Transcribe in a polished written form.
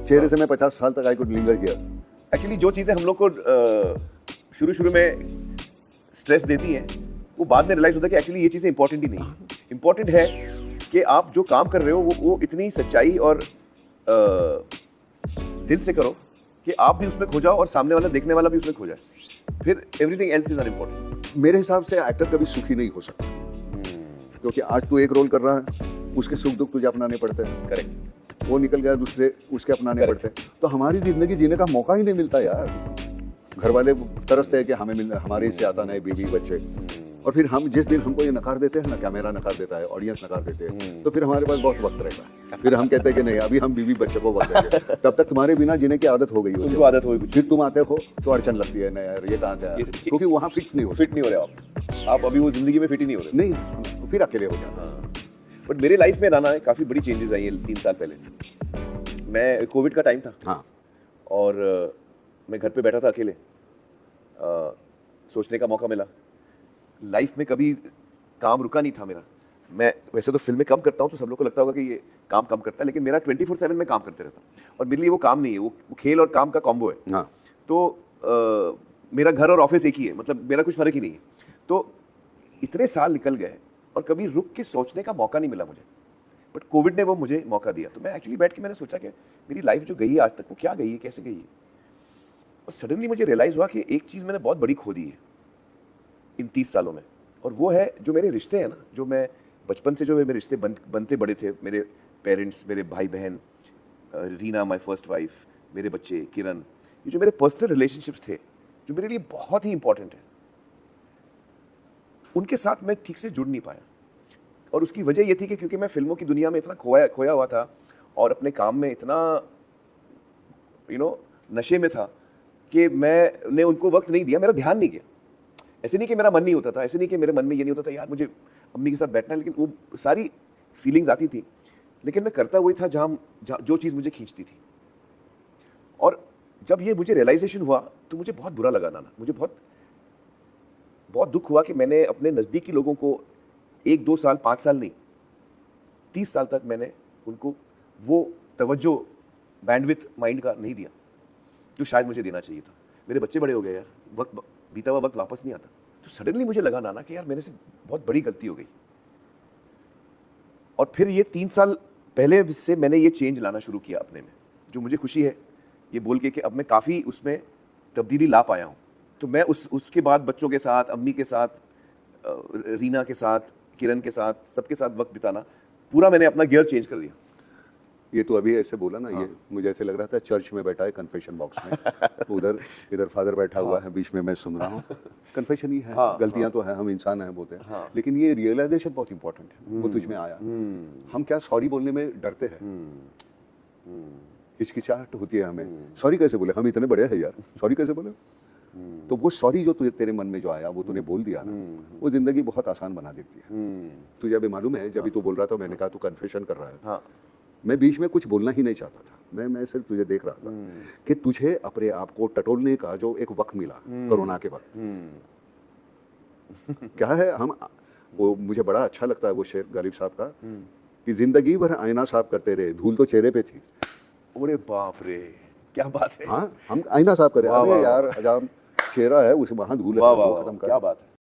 चेहरे से मैं 50 साल तक I could linger here. Actually जो चीज़ें हम लोग को शुरू में स्ट्रेस देती हैं, वो बाद में रियलाइज होता है कि एक्चुअली ये चीज़ें इंपॉर्टेंट ही नहीं है। इंपॉर्टेंट है कि आप जो काम कर रहे हो वो इतनी सच्चाई और दिल से करो कि आप भी उसमें खो जाओ और सामने वाला देखने वाला भी उसमें खो जाए, फिर एवरीथिंग एल्स इज अनइम्पोर्टेंट। मेरे हिसाब से एक्टर कभी सुखी नहीं हो सकता, क्योंकि आज तू एक रोल कर रहा है, उसके सुख दुख तुझे अपनाने पड़ते हैं। करेक्ट। वो निकल गया, दूसरे उसके अपनाने Correct. पड़ते हैं। तो हमारी जिंदगी जीने का मौका ही नहीं मिलता यार। घर वाले तरसते हैं कि हमें हमारे इससे आता नहीं, बीवी बच्चे, और फिर हम जिस दिन हमको ये नकार देते हैं ना, कैमरा नकार देता है, ऑडियंस नकार देते हैं, तो फिर हमारे पास बहुत वक्त रहता है। फिर हम कहते हैं कि नहीं, अभी हम बीवी बच्चे को वक्त देंगे। तब तक तुम्हारे बिना जीने की आदत हो गई उनको हो, आदत हो गई, फिर तुम आते हो तो अड़चन लगती है, नहीं यार ये कहाँ से आया, क्योंकि वहाँ फिट नहीं हो फिट नहीं हो रहे आप अभी वो जिंदगी में फिट ही नहीं हो रहे। नहीं, फिर अकेले हो जाता। हाँ, बट मेरे लाइफ में ना काफ़ी बड़ी चेंजेस आई है 3 साल पहले। मैं कोविड का टाइम था, हाँ, और मैं घर पे बैठा था अकेले, सोचने का मौका मिला। लाइफ में कभी काम रुका नहीं था मेरा। मैं वैसे तो फिल्में कम करता हूँ, तो सब लोग को लगता होगा कि ये काम कम करता है, लेकिन मेरा 24/7 में काम करते रहता, और मेरे लिए वो काम नहीं है, वो खेल और काम का कॉम्बो है। हाँ, तो मेरा घर और ऑफिस एक ही है, मतलब मेरा कुछ फ़र्क ही नहीं है। तो इतने साल निकल गए और कभी रुक के सोचने का मौका नहीं मिला मुझे, बट कोविड ने वो मुझे मौका दिया। तो मैं एक्चुअली बैठ के मैंने सोचा कि मेरी लाइफ जो गई है आज तक, वो क्या गई है, कैसे गई है। और सडनली मुझे रियलाइज़ हुआ कि एक चीज़ मैंने बहुत बड़ी खो दी है इन 30 सालों में, और वो है जो मेरे रिश्ते हैं ना, जो मैं बचपन से जो मेरे रिश्ते बनते बड़े थे, मेरे पेरेंट्स, मेरे भाई बहन, रीना माय फर्स्ट वाइफ, मेरे बच्चे किरण, ये जो मेरे पर्सनल रिलेशनशिप्स थे, जो मेरे लिए बहुत ही इंपॉर्टेंट है, उनके साथ मैं ठीक से जुड़ नहीं पाया। और उसकी वजह ये थी कि क्योंकि मैं फिल्मों की दुनिया में इतना खोया हुआ था, और अपने काम में इतना नशे में था कि मैंने उनको वक्त नहीं दिया, मेरा ध्यान नहीं गया। ऐसे नहीं कि मेरा मन नहीं होता था, ऐसे नहीं कि मेरे मन में ये नहीं होता था यार मुझे अम्मी के साथ बैठना है, लेकिन वो सारी फीलिंग्स आती थी, लेकिन मैं करता वही था जहाँ जो चीज़ मुझे खींचती थी। और जब ये मुझे रियलाइजेशन हुआ तो मुझे बहुत बुरा लगा नाना, मुझे बहुत बहुत दुख हुआ कि मैंने अपने नज़दीकी लोगों को 1, 2 साल, 5 साल नहीं, 30 साल तक मैंने उनको वो तवज्जो, बैंडविथ माइंड का नहीं दिया जो शायद मुझे देना चाहिए था। मेरे बच्चे बड़े हो गए यार, वक्त बीता हुआ वक्त वापस नहीं आता। तो सडनली मुझे लगा नाना कि यार मेरे से बहुत बड़ी गलती हो गई। और फिर ये 3 साल पहले से मैंने ये चेंज लाना शुरू किया अपने में, जो मुझे खुशी है ये बोल के कि अब मैं काफ़ी उसमें तब्दीली ला पाया हूँ। तो मैं उसके बाद बच्चों के साथ, अम्मी के साथ, रीना के साथ, किरण के साथ, सबके साथ वक्त बिताना, पूरा मैंने अपना गियर चेंज कर दिया। ये तो अभी ऐसे बोला ना, हाँ। ये मुझे ऐसे लग रहा था चर्च में बैठा है कन्फेशन बॉक्स में। उधर इधर फादर बैठा हुआ है, बीच में मैं सुन रहा हूँ। कन्फेशन ही है, हाँ, गलतियाँ तो हैं, हम इंसान हैं बोलते हैं, हाँ। लेकिन ये रियलाइजेशन बहुत इंपॉर्टेंट है, वो तुझ में आया। हम क्या सॉरी बोलने में डरते हैं, हिचकिचाहट होती है हमें, सॉरी कैसे बोले, हम इतने बड़े हैं यार, सॉरी कैसे बोले। तो वो सॉरी जो तेरे मन में जो आया, वो तूने बोल दिया ना, वो जिंदगी बहुत आसान बना देती है। तुझे अभी मालूम है, जब भी तू बोल रहा था, मैंने कहा तू कन्फेशन कर रहा है, हाँ, मैं बीच में कुछ बोलना ही नहीं चाहता था। मैं सिर्फ तुझे देख रहा था कि तुझे अपने आप को टटोलने का जो एक वक्त मिला कोरोना के वक्त, क्या है, हम वो मुझे बड़ा अच्छा लगता है वो शेर गालिब साहब का, कि जिंदगी भर आईना साफ करते रहे, धूल तो चेहरे पे थी। अरे बाप रे, क्या बात है। हाँ, हम आईना साफ कर रहे हैं, अरे यार हजाम चेहरा है, उस वहाँ धूल है, वाह वो वाह, खत्म कर। क्या बात है।